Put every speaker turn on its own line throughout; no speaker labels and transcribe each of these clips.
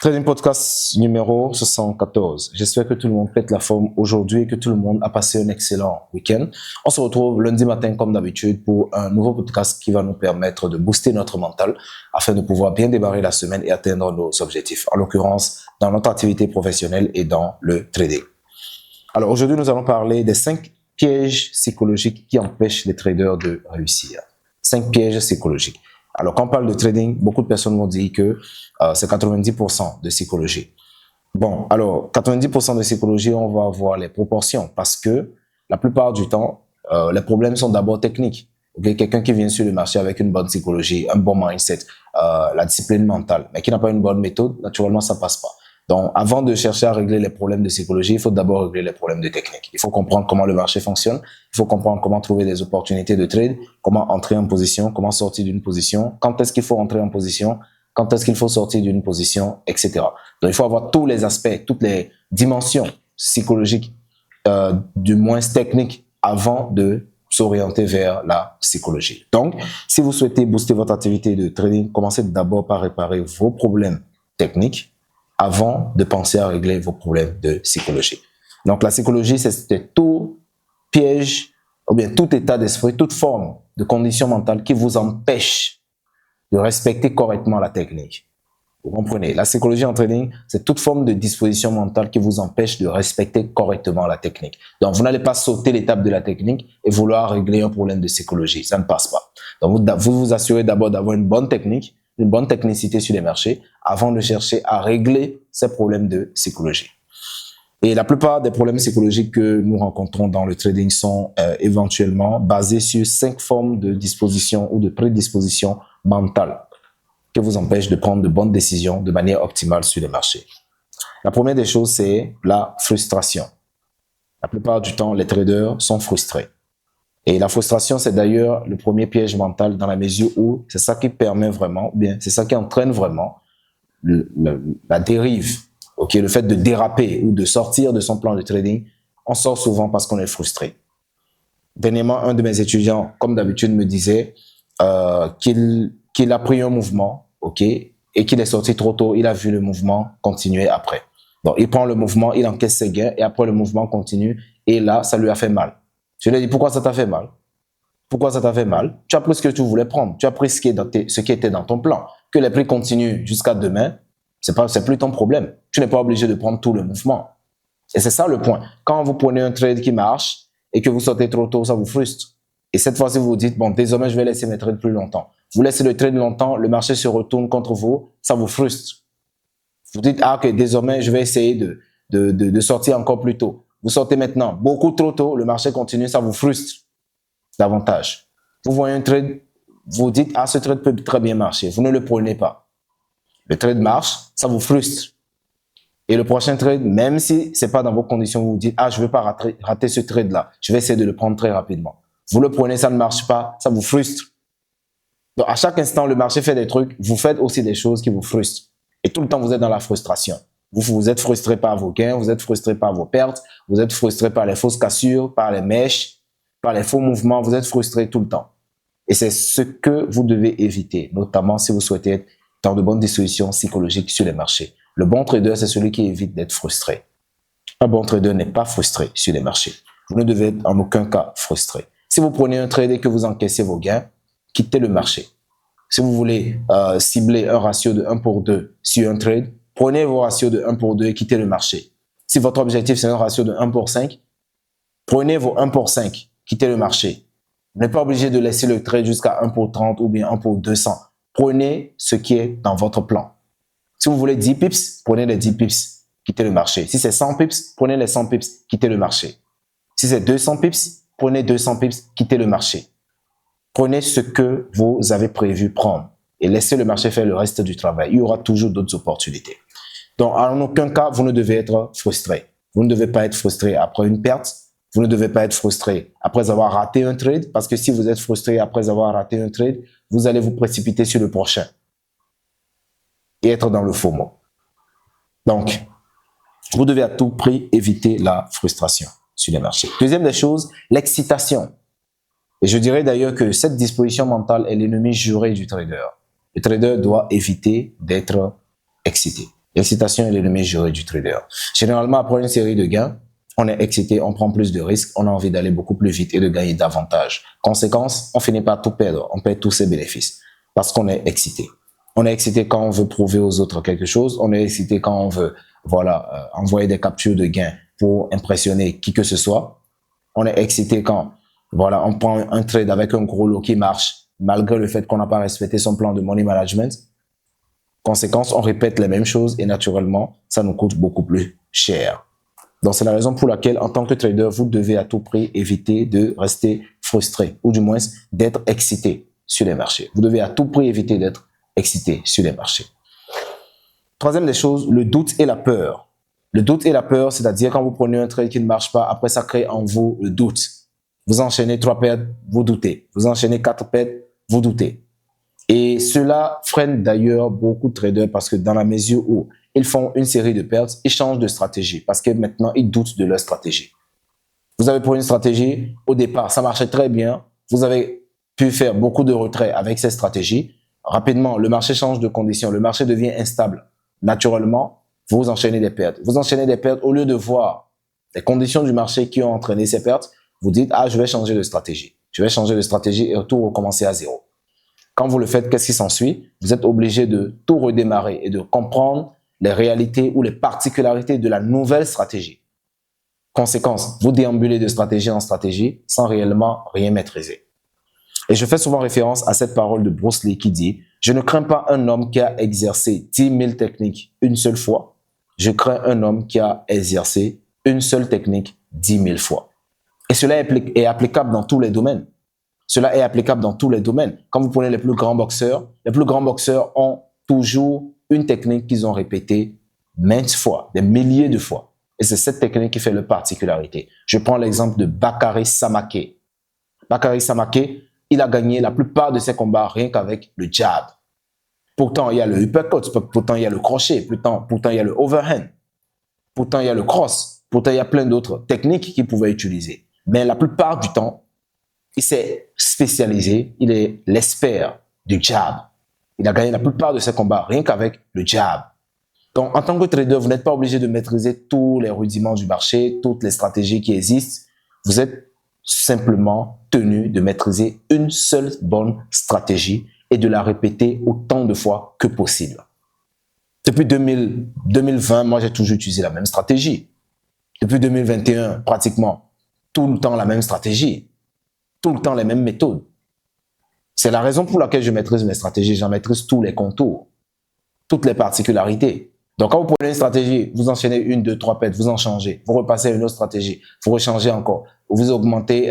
Trading Podcast numéro 74. J'espère que tout le monde pète la forme aujourd'hui et que tout le monde a passé un excellent week-end. On se retrouve lundi matin comme d'habitude pour un nouveau podcast qui va nous permettre de booster notre mental afin de pouvoir bien démarrer la semaine et atteindre nos objectifs. En l'occurrence, dans notre activité professionnelle et dans le trading. Alors aujourd'hui, nous allons parler des 5 pièges psychologiques qui empêchent les traders de réussir. 5 pièges psychologiques. Alors, quand on parle de trading, beaucoup de personnes vont dire que c'est 90% de psychologie. Bon, alors, 90% de psychologie, on va voir les proportions parce que la plupart du temps, les problèmes sont d'abord techniques. Okay? Quelqu'un qui vient sur le marché avec une bonne psychologie, un bon mindset, la discipline mentale, mais qui n'a pas une bonne méthode, naturellement, ça passe pas. Donc, avant de chercher à régler les problèmes de psychologie, il faut d'abord régler les problèmes de technique. Il faut comprendre comment le marché fonctionne. Il faut comprendre comment trouver des opportunités de trade, comment entrer en position, comment sortir d'une position, quand est-ce qu'il faut entrer en position, quand est-ce qu'il faut sortir d'une position, etc. Donc, il faut avoir tous les aspects, toutes les dimensions psychologiques, du moins techniques, avant de s'orienter vers la psychologie. Donc, si vous souhaitez booster votre activité de trading, commencez d'abord par réparer vos problèmes techniques avant de penser à régler vos problèmes de psychologie. Donc, la psychologie, c'est tout piège, ou bien tout état d'esprit, toute forme de condition mentale qui vous empêche de respecter correctement la technique. Vous comprenez? La psychologie en trading, c'est toute forme de disposition mentale qui vous empêche de respecter correctement la technique. Donc, vous n'allez pas sauter l'étape de la technique et vouloir régler un problème de psychologie. Ça ne passe pas. Donc, vous vous assurez d'abord d'avoir une bonne technique, une bonne technicité sur les marchés avant de chercher à régler ces problèmes de psychologie. Et la plupart des problèmes psychologiques que nous rencontrons dans le trading sont éventuellement basés sur 5 formes de disposition ou de prédisposition mentale qui vous empêchent de prendre de bonnes décisions de manière optimale sur les marchés. La première des choses, c'est la frustration. La plupart du temps, les traders sont frustrés. Et la frustration, c'est d'ailleurs le premier piège mental dans la mesure où c'est ça qui permet vraiment, ou bien c'est ça qui entraîne vraiment la dérive, okay? Le fait de déraper ou de sortir de son plan de trading. On sort souvent parce qu'on est frustré. Dernièrement, un de mes étudiants, comme d'habitude, me disait qu'il a pris un mouvement, okay, et qu'il est sorti trop tôt. Il a vu le mouvement continuer après. Donc, il prend le mouvement, il encaisse ses gains et après le mouvement continue et là, ça lui a fait mal. Je lui ai dit, pourquoi ça t'a fait mal? Pourquoi ça t'a fait mal? Tu as pris ce que tu voulais prendre. Tu as pris ce qui était dans ton plan. Que les prix continuent jusqu'à demain, c'est plus ton problème. Tu n'es pas obligé de prendre tout le mouvement. Et c'est ça le point. Quand vous prenez un trade qui marche et que vous sortez trop tôt, ça vous frustre. Et cette fois-ci, vous vous dites, bon, désormais, je vais laisser mes trades plus longtemps. Vous laissez le trade longtemps, le marché se retourne contre vous, ça vous frustre. Vous dites, ah, ok, désormais, je vais essayer de sortir encore plus tôt. Vous sortez maintenant beaucoup trop tôt, le marché continue, ça vous frustre davantage. Vous voyez un trade, vous dites, ah, ce trade peut très bien marcher. Vous ne le prenez pas. Le trade marche, ça vous frustre. Et le prochain trade, même si c'est pas dans vos conditions, vous vous dites, ah, je veux pas rater ce trade-là. Je vais essayer de le prendre très rapidement. Vous le prenez, ça ne marche pas, ça vous frustre. Donc, à chaque instant, le marché fait des trucs, vous faites aussi des choses qui vous frustrent. Et tout le temps, vous êtes dans la frustration. Vous êtes frustré par vos gains, vous êtes frustré par vos pertes, vous êtes frustré par les fausses cassures, par les mèches, par les faux mouvements, vous êtes frustré tout le temps. Et c'est ce que vous devez éviter, notamment si vous souhaitez être dans de bonnes dispositions psychologiques sur les marchés. Le bon trader, c'est celui qui évite d'être frustré. Un bon trader n'est pas frustré sur les marchés. Vous ne devez être en aucun cas frustré. Si vous prenez un trade et que vous encaissez vos gains, quittez le marché. Si vous voulez cibler un ratio de 1 pour 2 sur un trade, prenez vos ratios de 1 pour 2 et quittez le marché. Si votre objectif, c'est un ratio de 1 pour 5, prenez vos 1 pour 5, quittez le marché. Vous n'êtes pas obligé de laisser le trade jusqu'à 1 pour 30 ou bien 1 pour 200. Prenez ce qui est dans votre plan. Si vous voulez 10 pips, prenez les 10 pips, quittez le marché. Si c'est 100 pips, prenez les 100 pips, quittez le marché. Si c'est 200 pips, prenez 200 pips, quittez le marché. Prenez ce que vous avez prévu prendre et laissez le marché faire le reste du travail. Il y aura toujours d'autres opportunités. Donc, en aucun cas, vous ne devez être frustré. Vous ne devez pas être frustré après une perte. Vous ne devez pas être frustré après avoir raté un trade, parce que si vous êtes frustré après avoir raté un trade, vous allez vous précipiter sur le prochain et être dans le FOMO. Donc, vous devez à tout prix éviter la frustration sur les marchés. Deuxième des choses, l'excitation. Et je dirais d'ailleurs que cette disposition mentale est l'ennemi juré du trader. Le trader doit éviter d'être excité. L'excitation est l'ennemi juré du trader. Généralement, après une série de gains, on est excité, on prend plus de risques, on a envie d'aller beaucoup plus vite et de gagner davantage. Conséquence, on finit par tout perdre, on perd tous ses bénéfices parce qu'on est excité. On est excité quand on veut prouver aux autres quelque chose, on est excité quand on veut envoyer des captures de gains pour impressionner qui que ce soit. On est excité quand on prend un trade avec un gros lot qui marche malgré le fait qu'on n'a pas respecté son plan de money management. Conséquence, on répète les mêmes choses et naturellement, ça nous coûte beaucoup plus cher. Donc, c'est la raison pour laquelle, en tant que trader, vous devez à tout prix éviter de rester frustré ou du moins d'être excité sur les marchés. Vous devez à tout prix éviter d'être excité sur les marchés. Troisième des choses, le doute et la peur. Le doute et la peur, c'est-à-dire quand vous prenez un trade qui ne marche pas, après ça crée en vous le doute. Vous enchaînez 3 pertes, vous doutez. Vous enchaînez 4 pertes, vous doutez. Et cela freine d'ailleurs beaucoup de traders parce que dans la mesure où ils font une série de pertes, ils changent de stratégie parce que maintenant, ils doutent de leur stratégie. Vous avez pris une stratégie, au départ, ça marchait très bien. Vous avez pu faire beaucoup de retraits avec cette stratégie. Rapidement, le marché change de condition, le marché devient instable. Naturellement, vous enchaînez des pertes. Vous enchaînez des pertes au lieu de voir les conditions du marché qui ont entraîné ces pertes. Vous dites, je vais changer de stratégie. Je vais changer de stratégie et tout recommencer à zéro. Quand vous le faites, qu'est-ce qui s'ensuit? Vous êtes obligé de tout redémarrer et de comprendre les réalités ou les particularités de la nouvelle stratégie. Conséquence, vous déambulez de stratégie en stratégie sans réellement rien maîtriser. Et je fais souvent référence à cette parole de Bruce Lee qui dit « Je ne crains pas un homme qui a exercé 10 000 techniques une seule fois. Je crains un homme qui a exercé une seule technique 10 000 fois. » Et cela est applicable dans tous les domaines. Cela est applicable dans tous les domaines. Quand vous prenez les plus grands boxeurs ont toujours une technique qu'ils ont répétée maintes fois, des milliers de fois. Et c'est cette technique qui fait leur particularité. Je prends l'exemple de Bakary Samake. Bakary Samake, il a gagné la plupart de ses combats rien qu'avec le jab. Pourtant, il y a le uppercut, pourtant il y a le crochet, pourtant il y a le overhand, pourtant il y a le cross, pourtant il y a plein d'autres techniques qu'il pouvait utiliser. Mais la plupart du temps, il s'est spécialisé, il est l'expert du jab. Il a gagné la plupart de ses combats rien qu'avec le jab. Donc, en tant que trader, vous n'êtes pas obligé de maîtriser tous les rudiments du marché, toutes les stratégies qui existent. Vous êtes simplement tenu de maîtriser une seule bonne stratégie et de la répéter autant de fois que possible. Depuis 2020, moi, j'ai toujours utilisé la même stratégie. Depuis 2021, pratiquement tout le temps la même stratégie. Tout le temps les mêmes méthodes. C'est la raison pour laquelle je maîtrise mes stratégies. J'en maîtrise tous les contours, toutes les particularités. Donc, quand vous prenez une stratégie, vous enchaînez 1, 2, 3 pertes, vous en changez. Vous repassez à une autre stratégie, vous rechangez encore. Vous augmentez,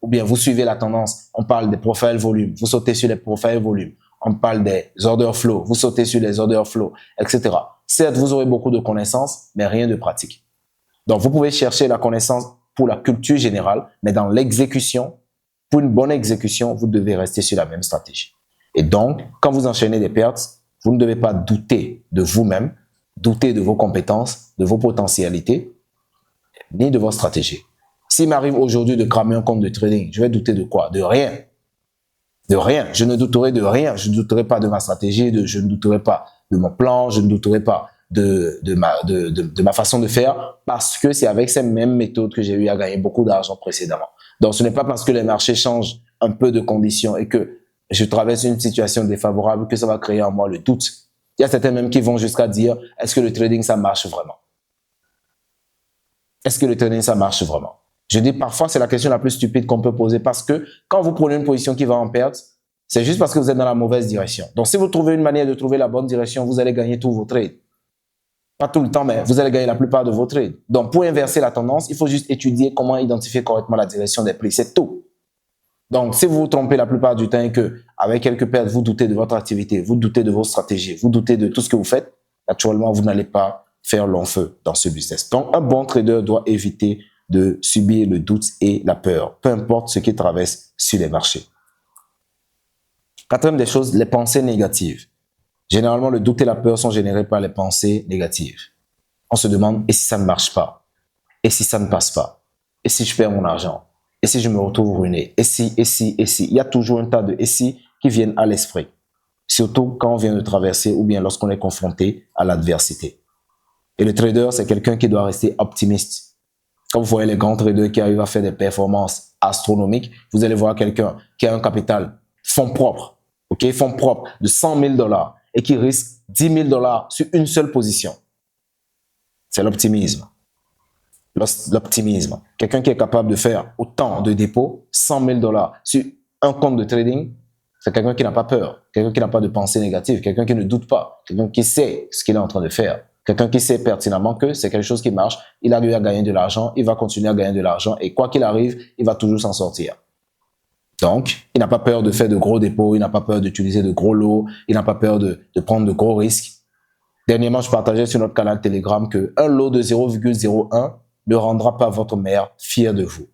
ou bien vous suivez la tendance. On parle des profils volume, vous sautez sur les profils volume. On parle des order flow, vous sautez sur les order flow, etc. Certes, vous aurez beaucoup de connaissances, mais rien de pratique. Donc, vous pouvez chercher la connaissance pour la culture générale, mais dans l'exécution, pour une bonne exécution, vous devez rester sur la même stratégie. Et donc, quand vous enchaînez des pertes, vous ne devez pas douter de vous-même, douter de vos compétences, de vos potentialités, ni de votre stratégie. S'il m'arrive aujourd'hui de cramer un compte de trading, je vais douter de quoi? De rien. De rien. Je ne douterai de rien. Je ne douterai pas de ma stratégie, je ne douterai pas de mon plan, je ne douterai pas de ma façon de faire, parce que c'est avec ces mêmes méthodes que j'ai eu à gagner beaucoup d'argent précédemment. Donc, ce n'est pas parce que les marchés changent un peu de conditions et que je traverse une situation défavorable que ça va créer en moi le doute. Il y a certains même qui vont jusqu'à dire, est-ce que le trading, ça marche vraiment? Est-ce que le trading, ça marche vraiment? Je dis parfois, c'est la question la plus stupide qu'on peut poser parce que quand vous prenez une position qui va en perte, c'est juste parce que vous êtes dans la mauvaise direction. Donc, si vous trouvez une manière de trouver la bonne direction, vous allez gagner tous vos trades. Pas tout le temps, mais vous allez gagner la plupart de vos trades. Donc, pour inverser la tendance, il faut juste étudier comment identifier correctement la direction des prix. C'est tout. Donc, si vous vous trompez la plupart du temps et que, avec quelques pertes, vous doutez de votre activité, vous doutez de vos stratégies, vous doutez de tout ce que vous faites, naturellement, vous n'allez pas faire long feu dans ce business. Donc, un bon trader doit éviter de subir le doute et la peur, peu importe ce qui traverse sur les marchés. Quatrième des choses, les pensées négatives. Généralement, le doute et la peur sont générés par les pensées négatives. On se demande, et si ça ne marche pas? Et si ça ne passe pas? Et si je perds mon argent? Et si je me retrouve ruiné? Et si? Il y a toujours un tas de et si qui viennent à l'esprit. Surtout quand on vient de traverser ou bien lorsqu'on est confronté à l'adversité. Et le trader, c'est quelqu'un qui doit rester optimiste. Quand vous voyez les grands traders qui arrivent à faire des performances astronomiques, vous allez voir quelqu'un qui a un capital fonds propre, fonds propre de 100 000 $ et qui risque 10 000 $ sur une seule position. C'est l'optimisme. L'optimisme. Quelqu'un qui est capable de faire autant de dépôts, 100 000 $ sur un compte de trading, c'est quelqu'un qui n'a pas peur, quelqu'un qui n'a pas de pensée négative, quelqu'un qui ne doute pas, quelqu'un qui sait ce qu'il est en train de faire, quelqu'un qui sait pertinemment que c'est quelque chose qui marche, il arrive à gagner de l'argent, il va continuer à gagner de l'argent et quoi qu'il arrive, il va toujours s'en sortir. Donc, il n'a pas peur de faire de gros dépôts, il n'a pas peur d'utiliser de gros lots, il n'a pas peur de prendre de gros risques. Dernièrement, je partageais sur notre canal Telegram qu'un lot de 0,01 ne rendra pas votre mère fière de vous.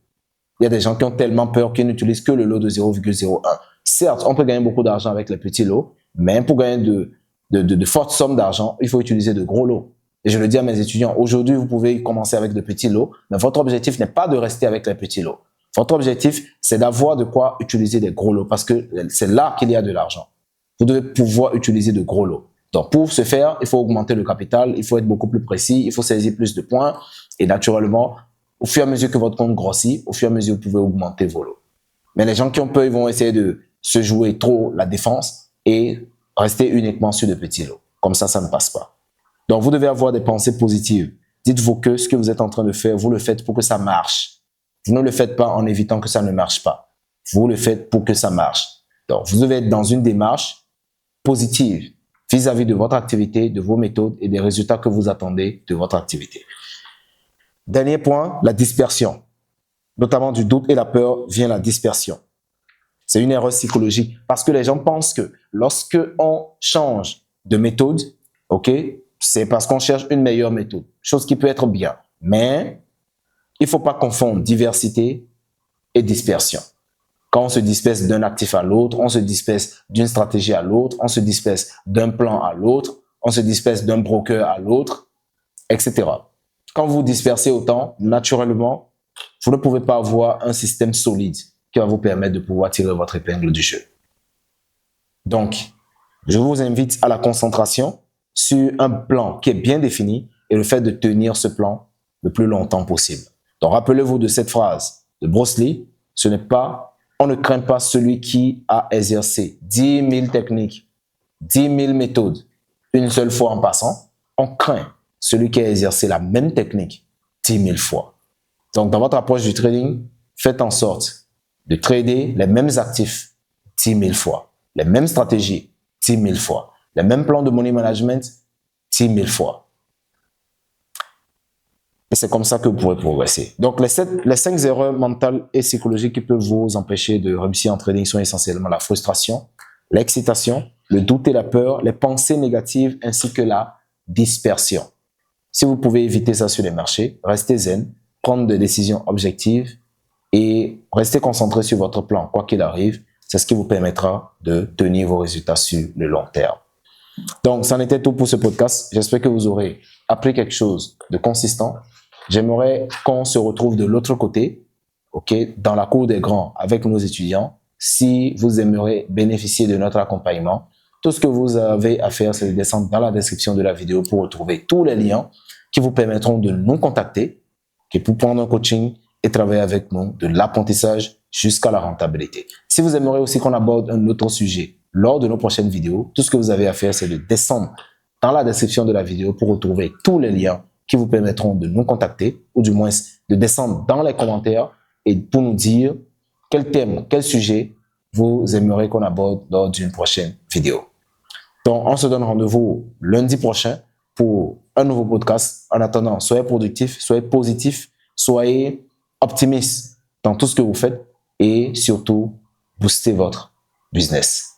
Il y a des gens qui ont tellement peur qu'ils n'utilisent que le lot de 0,01. Certes, on peut gagner beaucoup d'argent avec les petits lots, mais pour gagner de fortes sommes d'argent, il faut utiliser de gros lots. Et je le dis à mes étudiants, aujourd'hui, vous pouvez commencer avec de petits lots, mais votre objectif n'est pas de rester avec les petits lots. Votre objectif, c'est d'avoir de quoi utiliser des gros lots parce que c'est là qu'il y a de l'argent. Vous devez pouvoir utiliser de gros lots. Donc, pour ce faire, il faut augmenter le capital, il faut être beaucoup plus précis, il faut saisir plus de points. Et naturellement, au fur et à mesure que votre compte grossit, au fur et à mesure, vous pouvez augmenter vos lots. Mais les gens qui ont peur, ils vont essayer de se jouer trop la défense et rester uniquement sur de petits lots. Comme ça ne passe pas. Donc, vous devez avoir des pensées positives. Dites-vous que ce que vous êtes en train de faire, vous le faites pour que ça marche. Vous ne le faites pas en évitant que ça ne marche pas. Vous le faites pour que ça marche. Donc, vous devez être dans une démarche positive vis-à-vis de votre activité, de vos méthodes et des résultats que vous attendez de votre activité. Dernier point, la dispersion. Notamment du doute et la peur vient la dispersion. C'est une erreur psychologique parce que les gens pensent que lorsque on change de méthode, c'est parce qu'on cherche une meilleure méthode, chose qui peut être bien. Mais il ne faut pas confondre diversité et dispersion. Quand on se disperse d'un actif à l'autre, on se disperse d'une stratégie à l'autre, on se disperse d'un plan à l'autre, on se disperse d'un broker à l'autre, etc. Quand vous dispersez autant, naturellement, vous ne pouvez pas avoir un système solide qui va vous permettre de pouvoir tirer votre épingle du jeu. Donc, je vous invite à la concentration sur un plan qui est bien défini et le fait de tenir ce plan le plus longtemps possible. Donc, rappelez-vous de cette phrase de Bruce Lee, on ne craint pas celui qui a exercé 10 000 techniques, 10 000 méthodes, une seule fois en passant. On craint celui qui a exercé la même technique 10 000 fois. Donc, dans votre approche du trading, faites en sorte de trader les mêmes actifs 10 000 fois, les mêmes stratégies 10 000 fois, les mêmes plans de money management 10 000 fois. Et c'est comme ça que vous pourrez progresser. Donc, les 5 erreurs mentales et psychologiques qui peuvent vous empêcher de réussir en trading sont essentiellement la frustration, l'excitation, le doute et la peur, les pensées négatives ainsi que la dispersion. Si vous pouvez éviter ça sur les marchés, restez zen, prendre des décisions objectives et restez concentré sur votre plan, quoi qu'il arrive. C'est ce qui vous permettra de tenir vos résultats sur le long terme. Donc, c'en était tout pour ce podcast. J'espère que vous aurez appris quelque chose de consistant. J'aimerais qu'on se retrouve de l'autre côté, dans la cour des grands avec nos étudiants. Si vous aimeriez bénéficier de notre accompagnement, tout ce que vous avez à faire, c'est de descendre dans la description de la vidéo pour retrouver tous les liens qui vous permettront de nous contacter, pour prendre un coaching et travailler avec nous de l'apprentissage jusqu'à la rentabilité. Si vous aimeriez aussi qu'on aborde un autre sujet lors de nos prochaines vidéos, tout ce que vous avez à faire, c'est de descendre dans la description de la vidéo pour retrouver tous les liens qui vous permettront de nous contacter, ou du moins de descendre dans les commentaires et pour nous dire quel thème, quel sujet vous aimeriez qu'on aborde lors d'une prochaine vidéo. Donc, on se donne rendez-vous lundi prochain pour un nouveau podcast. En attendant, soyez productifs, soyez positifs, soyez optimistes dans tout ce que vous faites et surtout, boostez votre business.